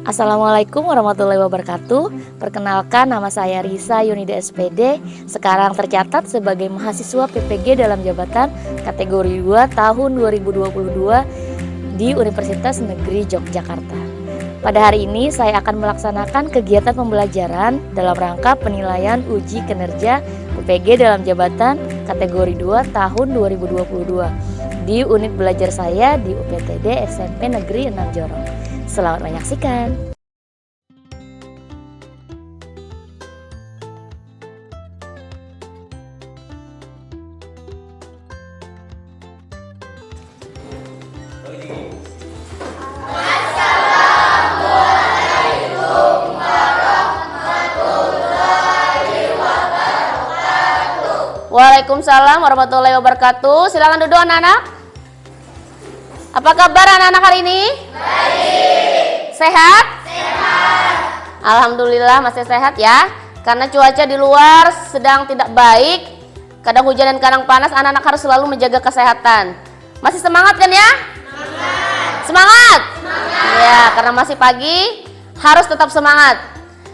Assalamualaikum warahmatullahi wabarakatuh. Perkenalkan, nama saya Risa Yunida SPD. Sekarang tercatat sebagai mahasiswa PPG dalam jabatan kategori 2 tahun 2022 di Universitas Negeri Yogyakarta. Pada hari ini saya akan melaksanakan kegiatan pembelajaran dalam rangka penilaian uji kinerja PPG dalam jabatan kategori 2 tahun 2022 di unit belajar saya di UPTD SMP Negeri 6 Jorong. Selamat menyaksikan. Waalaikumsalam warahmatullahi wabarakatuh. Silakan duduk anak-anak. Apa kabar anak-anak hari ini? Baik. Sehat? Sehat. Alhamdulillah masih sehat ya. Karena cuaca di luar sedang tidak baik, kadang hujan dan kadang panas, anak-anak harus selalu menjaga kesehatan. Masih semangat kan ya? Semangat. Semangat? Semangat. Ya, karena masih pagi harus tetap semangat.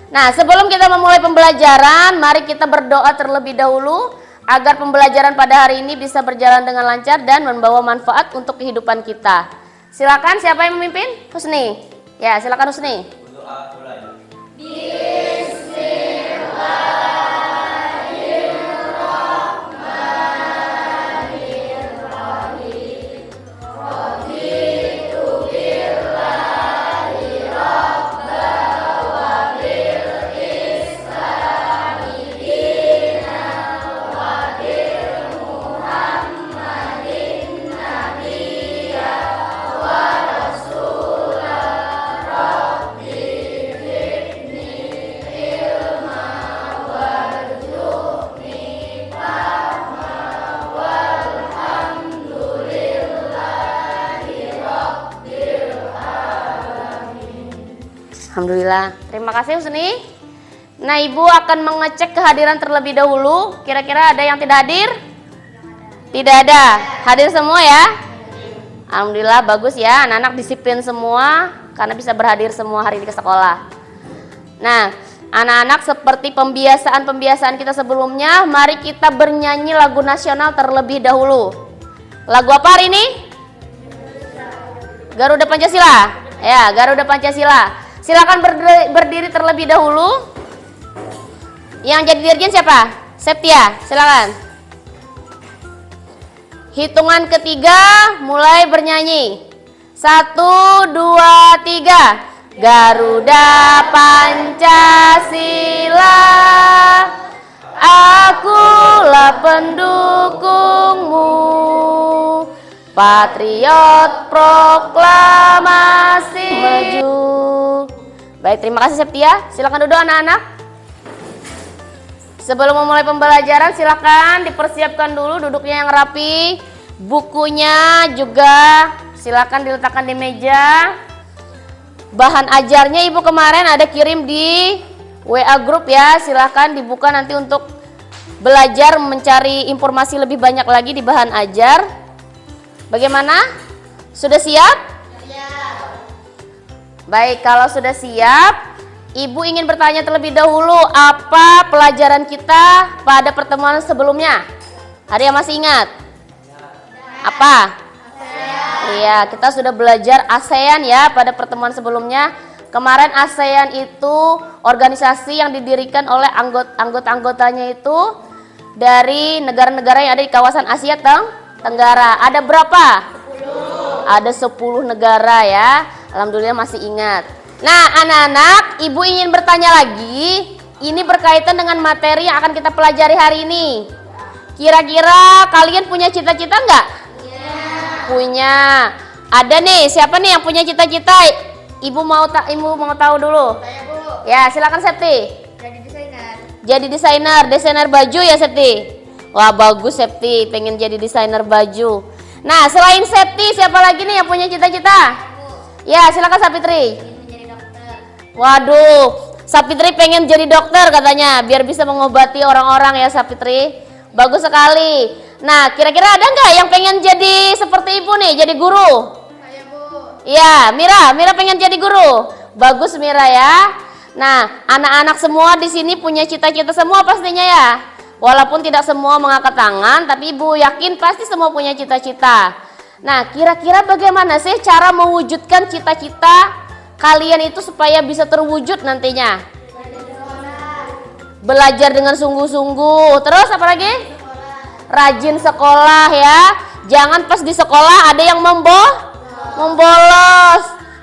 Nah, sebelum kita memulai pembelajaran, mari kita berdoa terlebih dahulu agar pembelajaran pada hari ini bisa berjalan dengan lancar dan membawa manfaat untuk kehidupan kita. Silakan, siapa yang memimpin? Husni. Ya, silakan Husni. Berdoa mulai. Alhamdulillah. Terima kasih Husni. Nah, Ibu akan mengecek kehadiran terlebih dahulu. Kira-kira ada yang tidak hadir? Tidak ada. Hadir semua ya? Alhamdulillah, bagus ya. Anak-anak disiplin semua karena bisa berhadir semua hari ini ke sekolah. Nah, anak-anak seperti pembiasaan kita sebelumnya, mari kita bernyanyi lagu nasional terlebih dahulu. Lagu apa hari ini? Garuda Pancasila. Ya, Garuda Pancasila. Silakan berdiri terlebih dahulu. Yang jadi dirjen siapa? Septia, silakan. Hitungan ketiga mulai bernyanyi. 1, 2, 3. Garuda Pancasila, akulah pendukungmu. Patriot proklamasi maju. Baik, terima kasih Septia. Silakan duduk anak-anak. Sebelum memulai pembelajaran, silakan dipersiapkan dulu duduknya yang rapi. Bukunya juga silakan diletakkan di meja. Bahan ajarnya Ibu kemarin ada kirim di WA group ya. Silakan dibuka nanti untuk belajar mencari informasi lebih banyak lagi di bahan ajar. Bagaimana? Sudah siap? Baik, kalau sudah siap, Ibu ingin bertanya terlebih dahulu, apa pelajaran kita pada pertemuan sebelumnya? Ada yang masih ingat? Apa? Iya, kita sudah belajar ASEAN ya pada pertemuan sebelumnya. Kemarin ASEAN itu organisasi yang didirikan oleh anggota-anggotanya itu dari negara-negara yang ada di kawasan Asia Tenggara. Ada berapa? 10. Ada 10 negara ya. Alhamdulillah masih ingat. Nah, anak-anak, Ibu ingin bertanya lagi. Ini berkaitan dengan materi yang akan kita pelajari hari ini. Kira-kira kalian punya cita-cita enggak? Punya. Ada nih, siapa nih yang punya cita-cita? Ibu mau tahu dulu. Saya, Bu. Ya, silakan Septi. Jadi desainer. Jadi desainer baju ya Septi. Wah, bagus Septi, pengen jadi desainer baju. Nah, selain Septi, siapa lagi nih yang punya cita-cita? Ya, silakan Sapitri. Ingin menjadi dokter. Waduh, Sapitri pengen jadi dokter katanya, biar bisa mengobati orang-orang ya Sapitri. Bagus sekali. Nah, kira-kira ada nggak yang pengen jadi seperti Ibu nih, jadi guru? Saya, Bu. Iya, Mira pengen jadi guru. Bagus Mira ya. Nah, anak-anak semua di sini punya cita-cita semua pastinya ya. Walaupun tidak semua mengangkat tangan, tapi Ibu yakin pasti semua punya cita-cita. Nah, kira-kira bagaimana sih cara mewujudkan cita-cita kalian itu supaya bisa terwujud nantinya? Belajar dengan sungguh-sungguh. Terus apa lagi? Rajin sekolah ya. Jangan pas di sekolah ada yang membolos.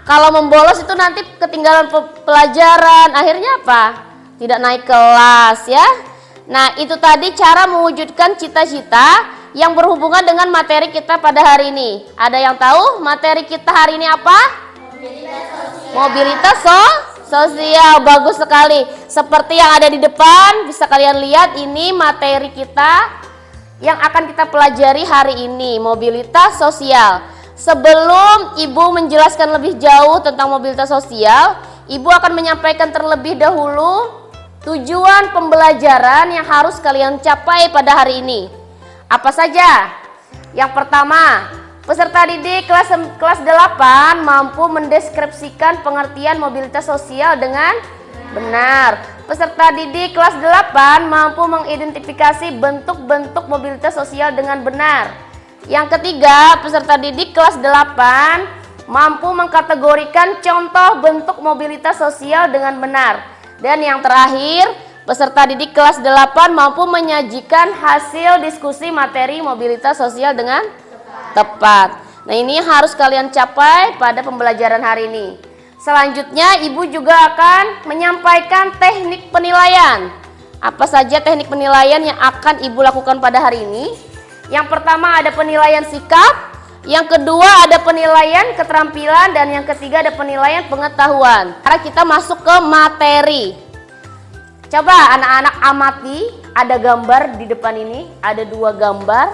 Kalau membolos itu nanti ketinggalan pelajaran, akhirnya apa? Tidak naik kelas ya. Nah, itu tadi cara mewujudkan cita-cita yang berhubungan dengan materi kita pada hari ini. Ada yang tahu materi kita hari ini apa? Mobilitas sosial. Bagus sekali. Seperti yang ada di depan, bisa kalian lihat ini materi kita yang akan kita pelajari hari ini, mobilitas sosial. Sebelum Ibu menjelaskan lebih jauh tentang mobilitas sosial, Ibu akan menyampaikan terlebih dahulu tujuan pembelajaran yang harus kalian capai pada hari ini. Apa saja? Yang pertama, peserta didik kelas 8 mampu mendeskripsikan pengertian mobilitas sosial dengan benar. Peserta didik kelas 8 mampu mengidentifikasi bentuk-bentuk mobilitas sosial dengan benar. Yang ketiga, peserta didik kelas 8 mampu mengkategorikan contoh bentuk mobilitas sosial dengan benar. Dan yang terakhir, peserta didik kelas 8 mampu menyajikan hasil diskusi materi mobilitas sosial dengan tepat. Nah, ini harus kalian capai pada pembelajaran hari ini. Selanjutnya, Ibu juga akan menyampaikan teknik penilaian. Apa saja teknik penilaian yang akan Ibu lakukan pada hari ini? Yang pertama ada penilaian sikap, yang kedua ada penilaian keterampilan, dan yang ketiga ada penilaian pengetahuan. Sekarang kita masuk ke materi. Coba anak-anak amati, ada gambar di depan ini, ada 2 gambar.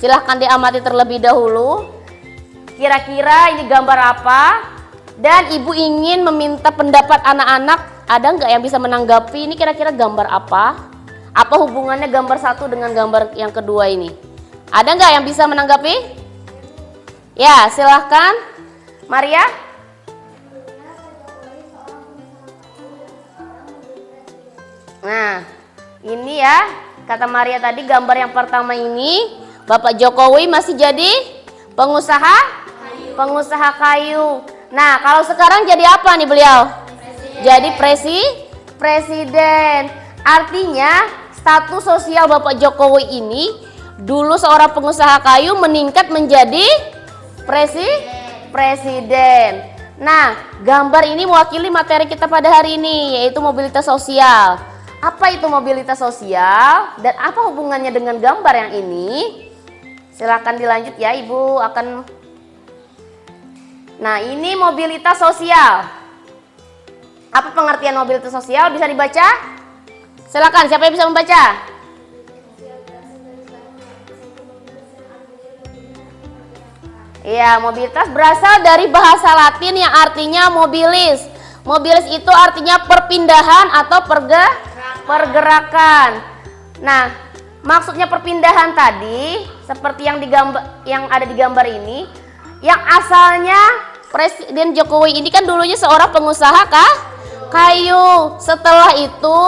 Silahkan diamati terlebih dahulu. Kira-kira ini gambar apa? Dan Ibu ingin meminta pendapat anak-anak, ada nggak yang bisa menanggapi ini kira-kira gambar apa? Apa hubungannya gambar satu dengan gambar yang kedua ini? Ada nggak yang bisa menanggapi? Ya, silahkan Maria. Nah, ini ya, kata Maria tadi gambar yang pertama ini, Bapak Jokowi masih jadi pengusaha kayu. Nah, kalau sekarang jadi apa nih beliau? Jadi presiden. Artinya status sosial Bapak Jokowi ini dulu seorang pengusaha kayu meningkat menjadi presiden. Nah, gambar ini mewakili materi kita pada hari ini, yaitu mobilitas sosial. Apa itu mobilitas sosial dan apa hubungannya dengan gambar yang ini? Silakan dilanjut ya, Ibu akan. Nah, ini mobilitas sosial. Apa pengertian mobilitas sosial? Bisa dibaca? Silakan, siapa yang bisa membaca? Ya, mobilitas berasal dari bahasa Latin yang artinya mobilis. Mobilis itu artinya perpindahan atau pergerakan. Nah, maksudnya perpindahan tadi seperti yang ada di gambar ini, yang asalnya Presiden Jokowi ini kan dulunya seorang pengusaha kayu. Setelah itu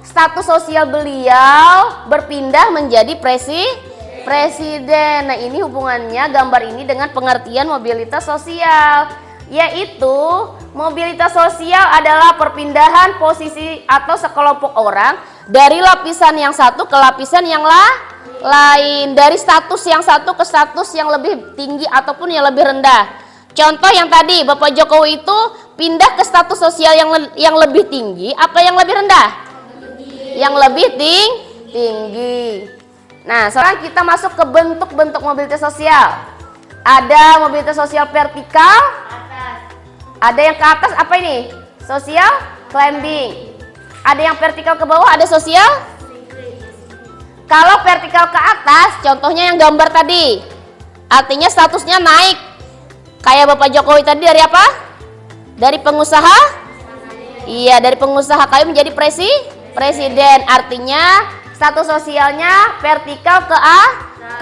status sosial beliau berpindah menjadi presiden. Nah, ini hubungannya gambar ini dengan pengertian mobilitas sosial, yaitu mobilitas sosial adalah perpindahan posisi atau sekelompok orang dari lapisan yang satu ke lapisan yang lain, dari status yang satu ke status yang lebih tinggi ataupun yang lebih rendah. Contoh yang tadi Bapak Jokowi itu pindah ke status sosial yang lebih tinggi, apa yang lebih rendah? Yang lebih tinggi. Nah, sekarang kita masuk ke bentuk-bentuk mobilitas sosial. Ada mobilitas sosial vertikal, ada yang ke atas, apa ini? Social climbing. Ada yang vertikal ke bawah, ada social. Kalau vertikal ke atas, contohnya yang gambar tadi, artinya statusnya naik. Kayak Bapak Jokowi tadi dari apa? Dari pengusaha? Iya, dari pengusaha kayu menjadi presiden. Artinya status sosialnya vertikal ke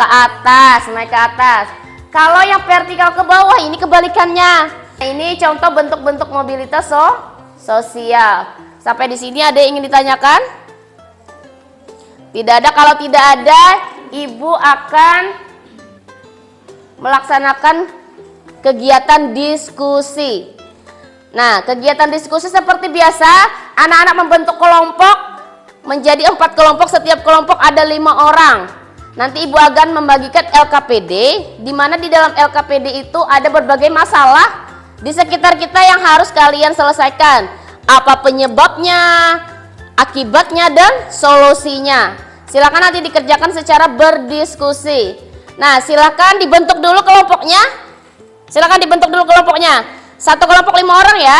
atas, naik ke atas. Kalau yang vertikal ke bawah ini kebalikannya. Ini contoh bentuk-bentuk mobilitas sosial. Sampai di sini ada yang ingin ditanyakan? Tidak ada. Kalau tidak ada, Ibu akan melaksanakan kegiatan diskusi. Nah, kegiatan diskusi seperti biasa, anak-anak membentuk kelompok menjadi 4 kelompok, setiap kelompok ada 5 orang. Nanti Ibu akan membagikan LKPD, di mana di dalam LKPD itu ada berbagai masalah di sekitar kita yang harus kalian selesaikan. Apa penyebabnya, akibatnya, dan solusinya. Silakan nanti dikerjakan secara berdiskusi. Nah, silakan dibentuk dulu kelompoknya. Silakan dibentuk dulu kelompoknya. Satu kelompok 5 orang ya.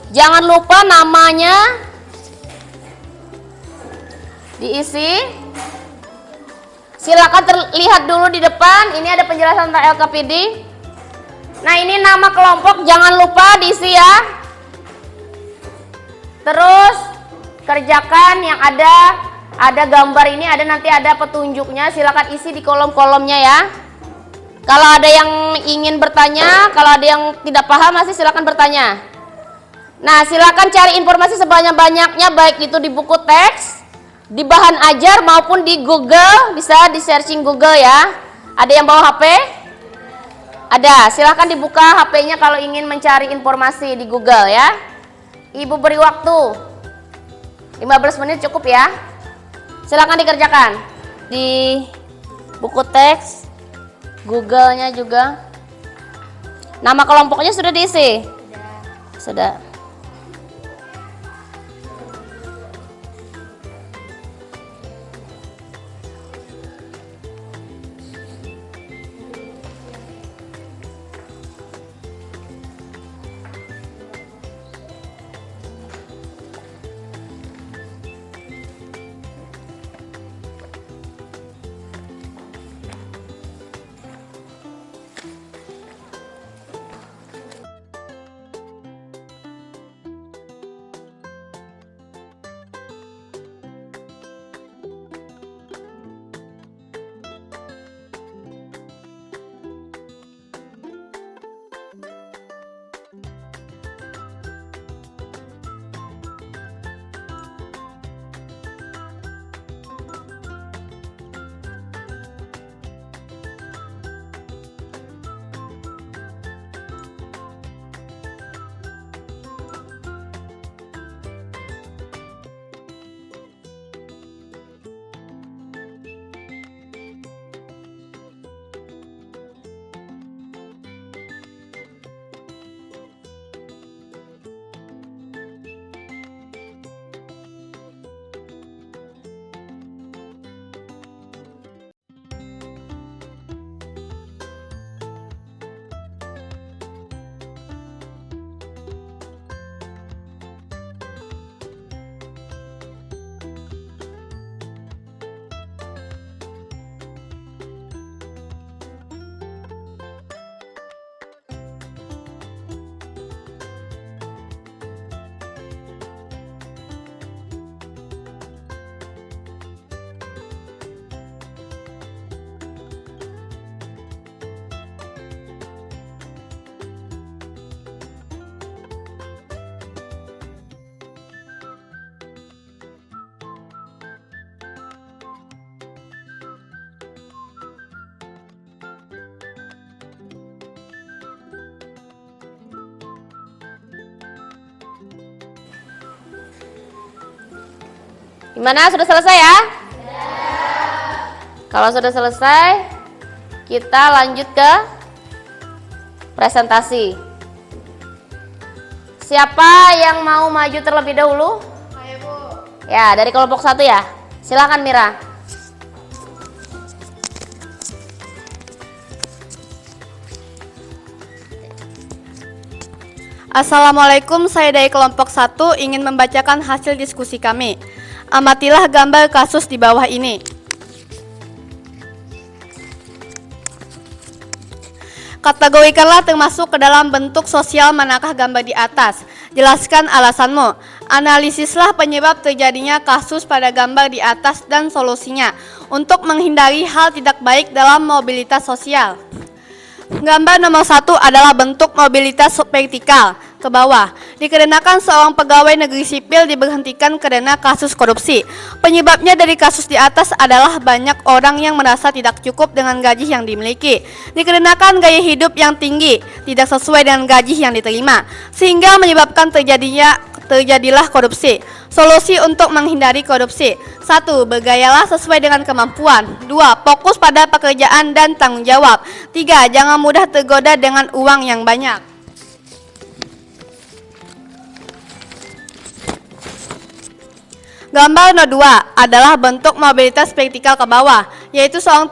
Jangan lupa namanya diisi. Silakan terlihat dulu di depan. Ini ada penjelasan tentang LKPD. Nah, ini nama kelompok, jangan lupa diisi ya. Terus kerjakan yang ada gambar ini, nanti ada petunjuknya. Silakan isi di kolom-kolomnya ya. Kalau ada yang ingin bertanya, kalau ada yang tidak paham masih silakan bertanya. Nah, silakan cari informasi sebanyak-banyaknya, baik itu di buku teks, di bahan ajar maupun di Google, bisa di searching Google ya. Ada yang bawa HP? Ada, silakan dibuka HP-nya kalau ingin mencari informasi di Google ya. Ibu beri waktu 15 menit cukup ya. Silakan dikerjakan di buku teks, Google-nya juga. Nama kelompoknya sudah diisi? Sudah. Gimana? Sudah selesai ya? Kalau sudah selesai, kita lanjut ke presentasi. Siapa yang mau maju terlebih dahulu? Ayo, Bu. Ya, dari kelompok 1 ya. Silakan Mira. Assalamualaikum, saya dari kelompok 1 ingin membacakan hasil diskusi kami. Amatilah gambar kasus di bawah ini. Kategorikanlah termasuk ke dalam bentuk sosial manakah gambar di atas. Jelaskan alasanmu. Analisislah penyebab terjadinya kasus pada gambar di atas dan solusinya untuk menghindari hal tidak baik dalam mobilitas sosial. Gambar nomor 1 adalah bentuk mobilitas vertikal ke bawah. Dikarenakan seorang pegawai negeri sipil diberhentikan karena kasus korupsi. Penyebabnya dari kasus di atas adalah banyak orang yang merasa tidak cukup dengan gaji yang dimiliki. Dikarenakan gaya hidup yang tinggi tidak sesuai dengan gaji yang diterima, sehingga menyebabkan terjadilah korupsi. Solusi untuk menghindari korupsi: 1. Bergayalah sesuai dengan kemampuan. 2. Fokus pada pekerjaan dan tanggung jawab. 3. Jangan mudah tergoda dengan uang yang banyak. Gambar nomor 2 adalah bentuk mobilitas vertikal ke bawah, yaitu seorang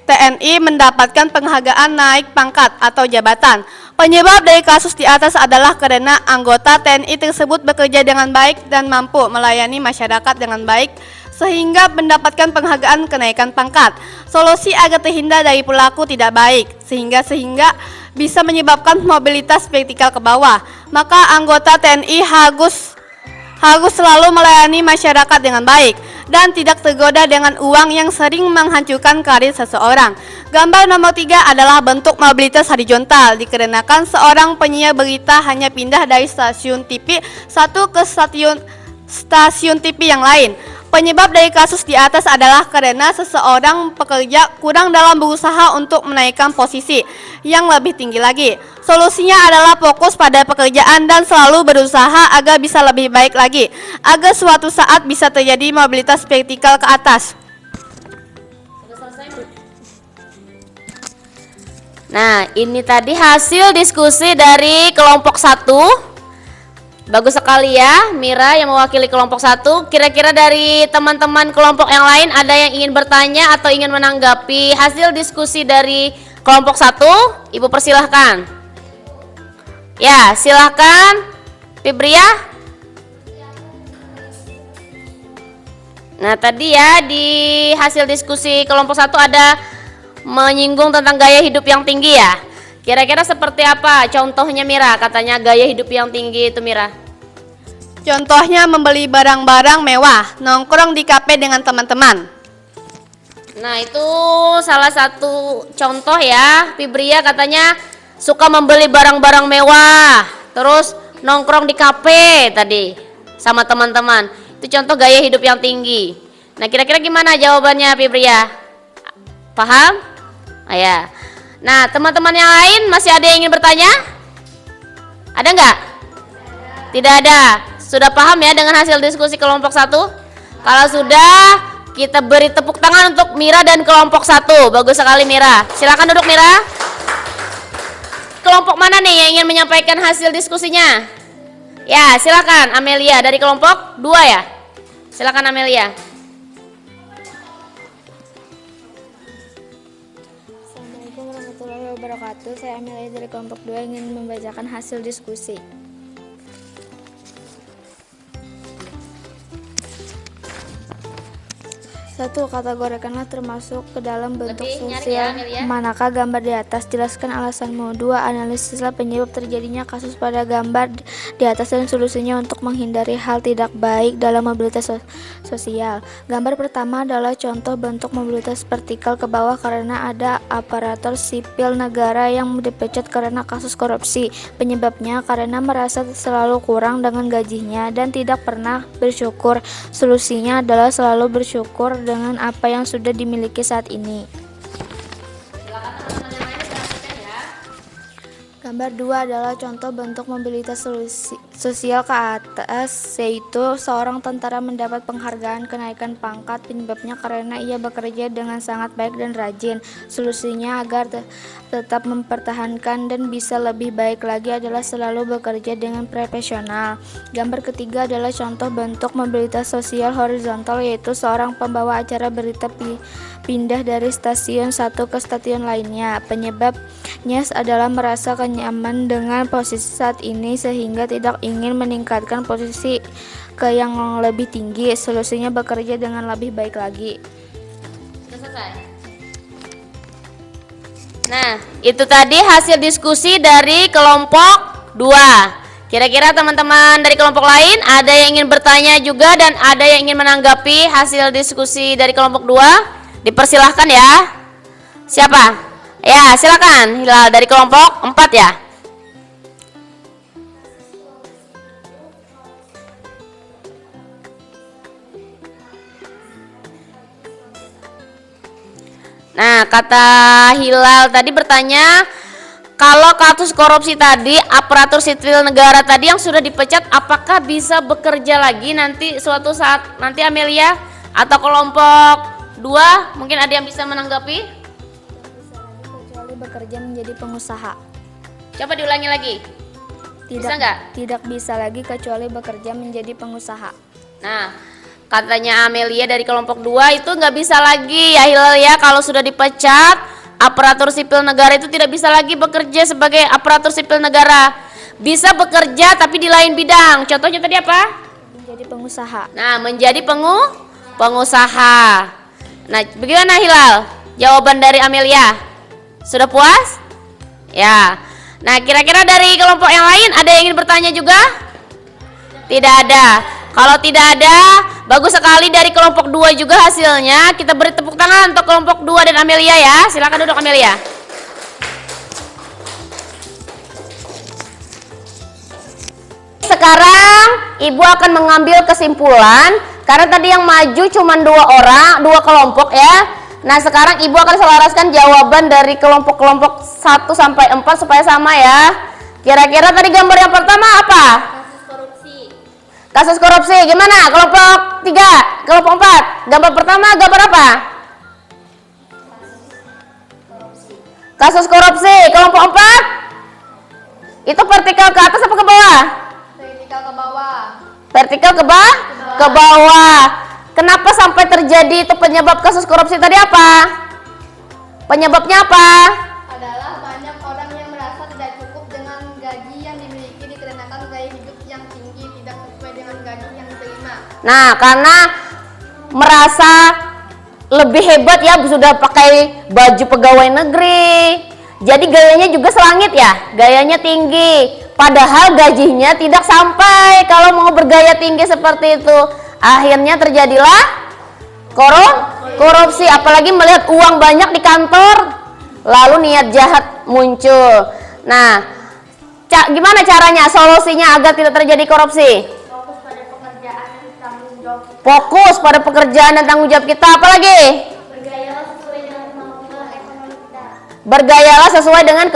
TNI mendapatkan penghargaan naik pangkat atau jabatan. Penyebab dari kasus di atas adalah karena anggota TNI tersebut bekerja dengan baik dan mampu melayani masyarakat dengan baik sehingga mendapatkan penghargaan kenaikan pangkat. Solusi agar terhindar dari perilaku tidak baik sehingga bisa menyebabkan mobilitas vertikal ke bawah, maka anggota TNI harus selalu melayani masyarakat dengan baik dan tidak tergoda dengan uang yang sering menghancurkan karir seseorang. Gambar nomor 3 adalah bentuk mobilitas horizontal, dikarenakan seorang penyiar berita hanya pindah dari stasiun TV satu ke stasiun TV yang lain. Penyebab dari kasus di atas adalah karena seseorang pekerja kurang dalam berusaha untuk menaikkan posisi yang lebih tinggi lagi. Solusinya adalah fokus pada pekerjaan dan selalu berusaha agar bisa lebih baik lagi, agar suatu saat bisa terjadi mobilitas vertikal ke atas. Nah, ini tadi hasil diskusi dari kelompok 1. Bagus sekali ya, Mira yang mewakili kelompok 1. Kira-kira dari teman-teman kelompok yang lain ada yang ingin bertanya atau ingin menanggapi hasil diskusi dari kelompok 1? Ibu persilahkan. Ya, silahkan Fibria. Nah, tadi ya di hasil diskusi kelompok 1 ada menyinggung tentang gaya hidup yang tinggi ya. Kira-kira seperti apa contohnya Mira? Katanya gaya hidup yang tinggi itu Mira. Contohnya membeli barang-barang mewah, nongkrong di kafe dengan teman-teman. Nah, itu salah satu contoh ya. Fibria katanya suka membeli barang-barang mewah, terus nongkrong di kafe tadi sama teman-teman. Itu contoh gaya hidup yang tinggi. Nah, kira-kira gimana jawabannya Fibria? Paham? Ah, ya. Nah, teman-teman yang lain masih ada yang ingin bertanya? Ada nggak? Tidak ada. Sudah paham ya dengan hasil diskusi kelompok 1? Kalau sudah, kita beri tepuk tangan untuk Mira dan kelompok 1. Bagus sekali Mira. Silakan duduk Mira. Kelompok mana nih yang ingin menyampaikan hasil diskusinya? Ya, silakan Amelia dari kelompok 2 ya. Silakan Amelia. Assalamualaikum warahmatullahi wabarakatuh. Saya Amelia dari kelompok 2 ingin membacakan hasil diskusi. Satu, kategorikanlah termasuk ke dalam bentuk sosial manakah gambar di atas. Jelaskan alasanmu. 2, analisislah penyebab terjadinya kasus pada gambar di atas dan solusinya untuk menghindari hal tidak baik dalam mobilitas sosial. Gambar pertama adalah contoh bentuk mobilitas vertikal ke bawah karena ada aparatur sipil negara yang dipecat karena kasus korupsi. Penyebabnya karena merasa selalu kurang dengan gajinya dan tidak pernah bersyukur. Solusinya adalah selalu bersyukur dengan apa yang sudah dimiliki saat ini. Gambar 2 adalah contoh bentuk mobilitas sosial ke atas, yaitu seorang tentara mendapat penghargaan kenaikan pangkat. Penyebabnya karena ia bekerja dengan sangat baik dan rajin. Solusinya agar tetap mempertahankan dan bisa lebih baik lagi adalah selalu bekerja dengan profesional. Gambar ketiga adalah contoh bentuk mobilitas sosial horizontal, yaitu seorang pembawa acara berita pindah dari stasiun satu ke stasiun lainnya. Penyebabnya adalah merasa nyaman dengan posisi saat ini sehingga tidak ingin meningkatkan posisi ke yang lebih tinggi. Solusinya bekerja dengan lebih baik lagi. Sudah selesai. Nah, itu tadi hasil diskusi dari kelompok 2. Kira-kira teman-teman dari kelompok lain ada yang ingin bertanya juga dan ada yang ingin menanggapi hasil diskusi dari kelompok 2? Dipersilahkan ya. Siapa? Ya, silakan. Hilal dari kelompok 4 ya. Nah, kata Hilal tadi bertanya, kalau kasus korupsi tadi, aparatur sipil negara tadi yang sudah dipecat, apakah bisa bekerja lagi nanti suatu saat? Nanti Amelia atau kelompok 2 mungkin ada yang bisa menanggapi? Kecuali bekerja menjadi pengusaha. Coba diulangi lagi. Bisa nggak? Tidak bisa lagi kecuali bekerja menjadi pengusaha. Nah, katanya Amelia dari kelompok 2 itu nggak bisa lagi ya Hilal ya, kalau sudah dipecat aparatur sipil negara itu tidak bisa lagi bekerja sebagai aparatur sipil negara. Bisa bekerja tapi di lain bidang. Contohnya tadi apa? Menjadi pengusaha. Nah, menjadi pengusaha. Nah, bagaimana Hilal? Jawaban dari Amelia. Sudah puas? Ya. Nah, kira-kira dari kelompok yang lain ada yang ingin bertanya juga? Tidak ada. Kalau tidak ada, bagus sekali dari kelompok 2 juga hasilnya. Kita beri tepuk tangan untuk kelompok 2 dan Amelia ya. Silakan duduk Amelia. Sekarang Ibu akan mengambil kesimpulan karena tadi yang maju cuma 2 orang, 2 kelompok ya. Nah, sekarang Ibu akan selaraskan jawaban dari kelompok-kelompok 1 sampai 4 supaya sama ya. Kira-kira tadi gambar yang pertama apa? Kasus korupsi. Gimana? Kelompok 3, kelompok 4. Gambar pertama gambar apa? Kasus korupsi. Kelompok 4? Itu vertikal ke atas apa ke bawah? Vertikal ke bawah. Vertikal ke bawah. Kenapa sampai terjadi itu penyebab kasus korupsi tadi apa? Penyebabnya apa? Adalah banyak orang yang merasa tidak cukup dengan gaji yang dimiliki dikarenakan gaya hidup yang tinggi tidak sesuai dengan gaji yang diterima. Nah, karena merasa lebih hebat ya, sudah pakai baju pegawai negeri. Jadi gayanya juga selangit ya, gayanya tinggi. Padahal gajinya tidak sampai kalau mau bergaya tinggi seperti itu. Akhirnya terjadilah korupsi, apalagi melihat uang banyak di kantor, lalu niat jahat muncul. Nah, gimana caranya, solusinya agar tidak terjadi korupsi? Fokus pada pekerjaan dan tanggung jawab kita. Apalagi? Bergayalah sesuai dengan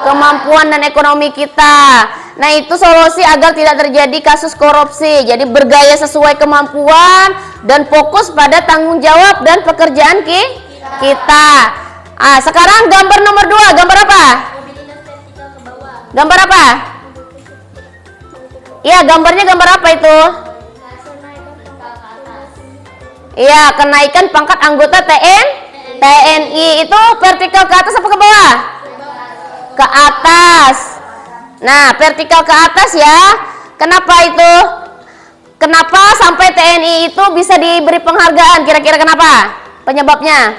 kemampuan dan ekonomi kita. Nah, itu solusi agar tidak terjadi kasus korupsi. Jadi bergaya sesuai kemampuan dan fokus pada tanggung jawab dan pekerjaan kita. Sekarang gambar nomor 2, gambar apa? Gambar apa? Iya, gambarnya gambar apa itu? Iya, kenaikan pangkat anggota TNI. Itu vertikal ke atas apa ke bawah? Ke atas. Nah, vertikal ke atas ya. Kenapa itu? Kenapa sampai TNI itu bisa diberi penghargaan? Kira-kira kenapa? Penyebabnya?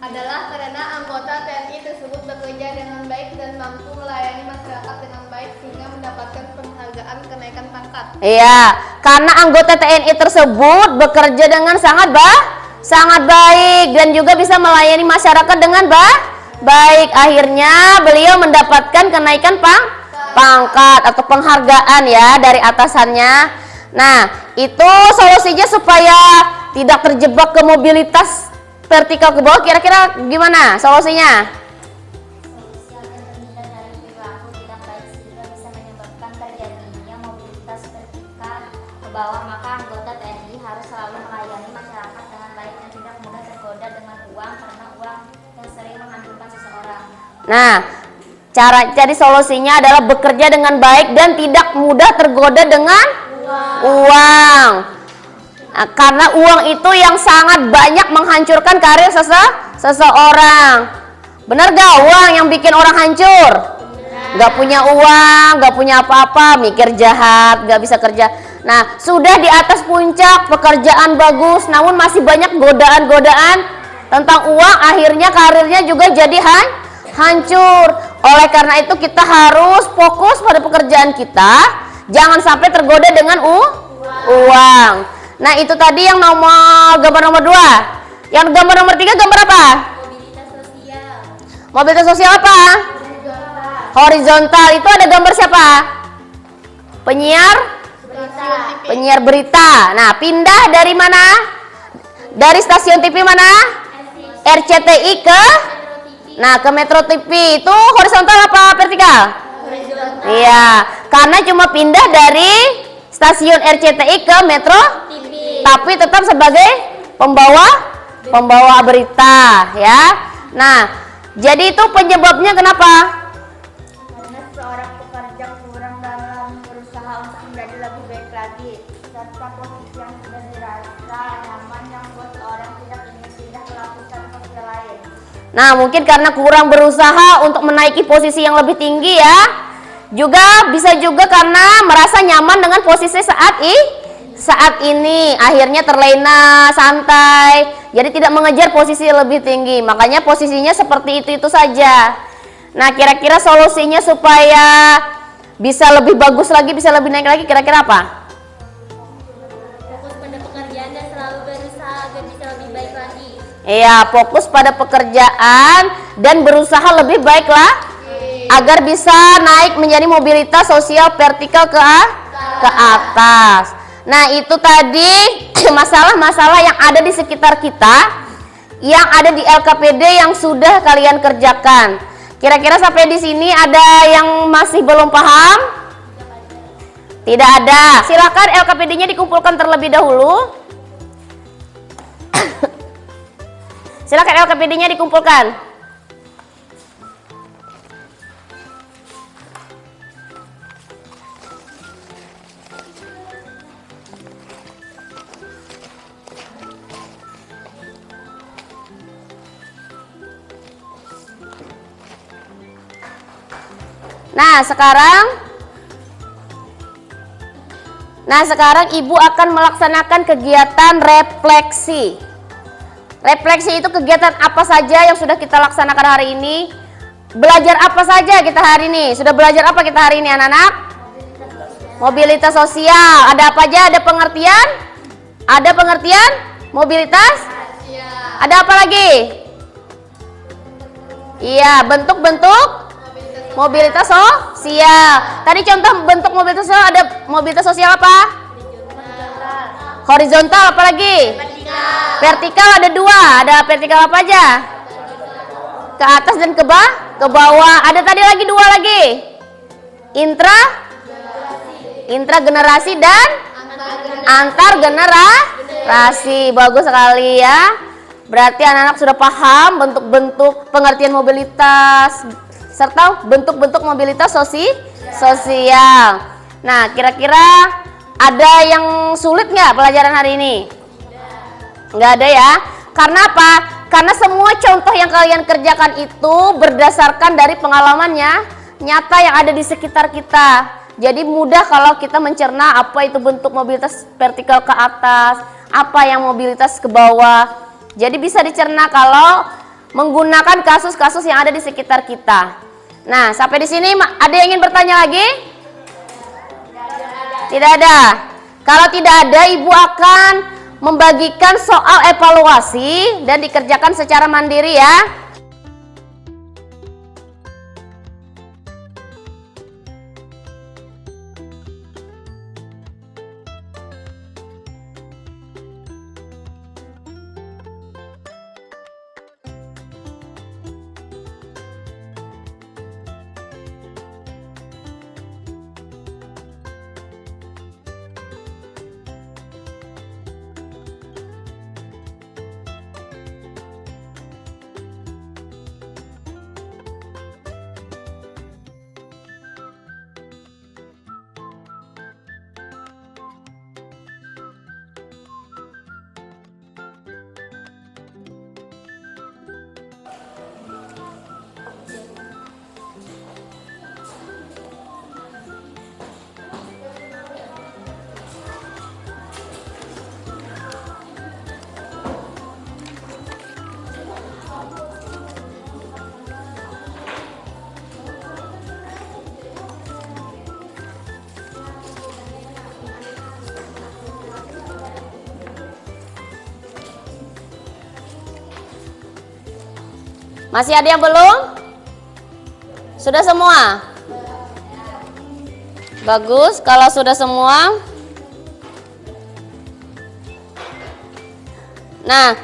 Adalah karena anggota TNI tersebut bekerja dengan baik dan mampu melayani masyarakat dengan baik sehingga mendapatkan penghargaan kenaikan pangkat. Iya, karena anggota TNI tersebut bekerja dengan sangat baik dan juga bisa melayani masyarakat dengan baik. Akhirnya beliau mendapatkan kenaikan pangkat atau penghargaan ya dari atasannya. Nah, itu solusinya supaya tidak terjebak ke mobilitas vertikal ke bawah. Kira-kira gimana solusinya? Bawah, maka anggota TNI harus selalu melayani masyarakat dengan baik dan tidak mudah tergoda dengan uang karena uang yang sering menghancurkan seseorang. Nah, jadi solusinya adalah bekerja dengan baik dan tidak mudah tergoda dengan uang. Nah, karena uang itu yang sangat banyak menghancurkan karir seseorang. Benar gak uang yang bikin orang hancur? Gak punya uang, gak punya apa-apa, mikir jahat, gak bisa kerja. Nah, sudah di atas puncak, pekerjaan bagus, namun masih banyak godaan-godaan tentang uang, akhirnya karirnya juga jadi hancur. Oleh karena itu kita harus fokus pada pekerjaan kita, jangan sampai tergoda dengan uang. Nah, itu tadi yang gambar nomor 2. Yang gambar nomor 3 gambar apa? Mobilitas sosial. Mobilitas sosial apa? Horizontal. Itu ada gambar siapa? Penyiar berita. Nah, pindah dari mana? Dari stasiun TV mana? RCTI ke? Nah, ke Metro TV. Itu horizontal apa vertikal? Horizontal. Iya, karena cuma pindah dari stasiun RCTI ke Metro TV. tapi tetap sebagai pembawa berita, ya. Nah, jadi itu penyebabnya kenapa? Karena seorang pekerja kurang dalam berusaha untuk menjadi lebih baik lagi, serta posisi yang sudah dirasa nyaman yang membuat seorang tidak ingin pindah ke lapisan sosial lain. Nah, mungkin karena kurang berusaha untuk menaiki posisi yang lebih tinggi, ya. Bisa juga karena merasa nyaman dengan posisi saat ini, akhirnya terlena, santai, jadi tidak mengejar posisi lebih tinggi, makanya posisinya seperti itu saja. Nah, kira-kira solusinya supaya bisa lebih bagus lagi, bisa lebih naik lagi, kira-kira apa? Fokus pada pekerjaan dan selalu berusaha agar bisa lebih baik lagi. Iya, fokus pada pekerjaan dan berusaha lebih baik lah agar bisa naik menjadi mobilitas sosial vertikal ke atas. Nah, itu tadi masalah-masalah yang ada di sekitar kita, yang ada di LKPD yang sudah kalian kerjakan. Kira-kira sampai di sini ada yang masih belum paham? Tidak ada. Silakan LKPD-nya dikumpulkan terlebih dahulu. Silakan LKPD-nya dikumpulkan. Nah, sekarang Ibu akan melaksanakan kegiatan refleksi. Refleksi itu kegiatan apa saja yang sudah kita laksanakan hari ini? Belajar apa saja kita hari ini? Sudah belajar apa kita hari ini, anak-anak? Mobilitas sosial. Ada apa aja? Ada pengertian? Ada pengertian? Mobilitas? Ada apa lagi? Iya, bentuk-bentuk mobilitas sosial. Tadi contoh bentuk mobilitas sosial, ada mobilitas sosial apa? Horizontal, apa lagi? Vertikal ada 2. Ada vertikal apa aja? Ke atas dan ke bawah. Ada tadi lagi 2 lagi. Intragenerasi dan antar generasi. Bagus sekali, ya. Berarti anak-anak sudah paham bentuk-bentuk pengertian mobilitas serta bentuk-bentuk mobilitas sosial. Nah, kira-kira ada yang sulit nggak pelajaran hari ini? Nggak ada, ya. Karena apa? Karena semua contoh yang kalian kerjakan itu berdasarkan dari pengalamannya nyata yang ada di sekitar kita. Jadi mudah kalau kita mencerna apa itu bentuk mobilitas vertikal ke atas, apa yang mobilitas ke bawah. Jadi bisa dicerna kalau menggunakan kasus-kasus yang ada di sekitar kita. Nah, sampai di sini ada yang ingin bertanya lagi? Tidak ada. Kalau tidak ada, Ibu akan membagikan soal evaluasi dan dikerjakan secara mandiri, ya. Masih ada yang belum? Sudah semua? Bagus, kalau sudah semua. Nah,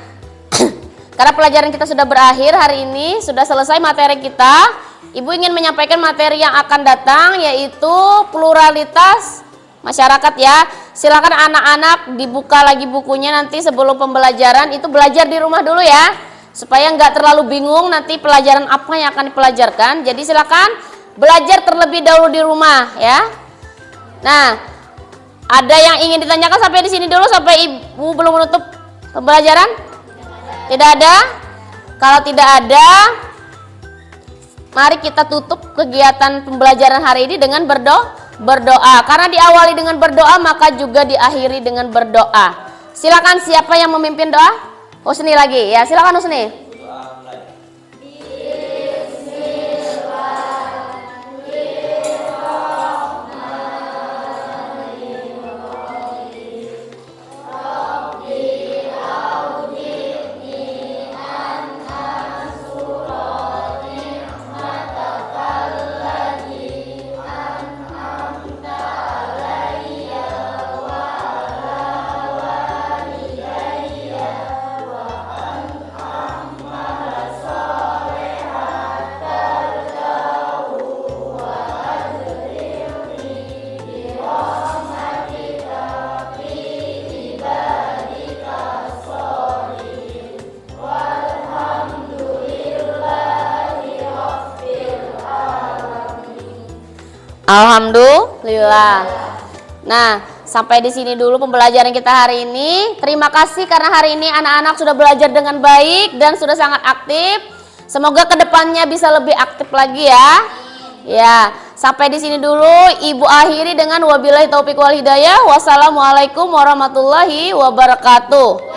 karena pelajaran kita sudah berakhir hari ini, sudah selesai materi kita. Ibu ingin menyampaikan materi yang akan datang, yaitu pluralitas masyarakat ya. Silakan anak-anak dibuka lagi bukunya nanti sebelum pembelajaran. Itu belajar di rumah dulu ya, supaya nggak terlalu bingung nanti pelajaran apa yang akan dipelajarkan. Jadi silakan belajar terlebih dahulu di rumah ya. Nah, ada yang ingin ditanyakan sampai di sini dulu, sampai ibu belum menutup pembelajaran? Tidak ada? Kalau tidak ada, mari kita tutup kegiatan pembelajaran hari ini dengan berdoa. Karena diawali dengan berdoa, maka juga diakhiri dengan berdoa. Silakan, siapa yang memimpin doa? Husni lagi ya, silakan Husni. Alhamdulillah. Nah, sampai di sini dulu pembelajaran kita hari ini. Terima kasih karena hari ini anak-anak sudah belajar dengan baik dan sudah sangat aktif. Semoga kedepannya bisa lebih aktif lagi ya. Ya, sampai di sini dulu. Ibu akhiri dengan wabillahi taufik wal hidayah. Wassalamualaikum warahmatullahi wabarakatuh.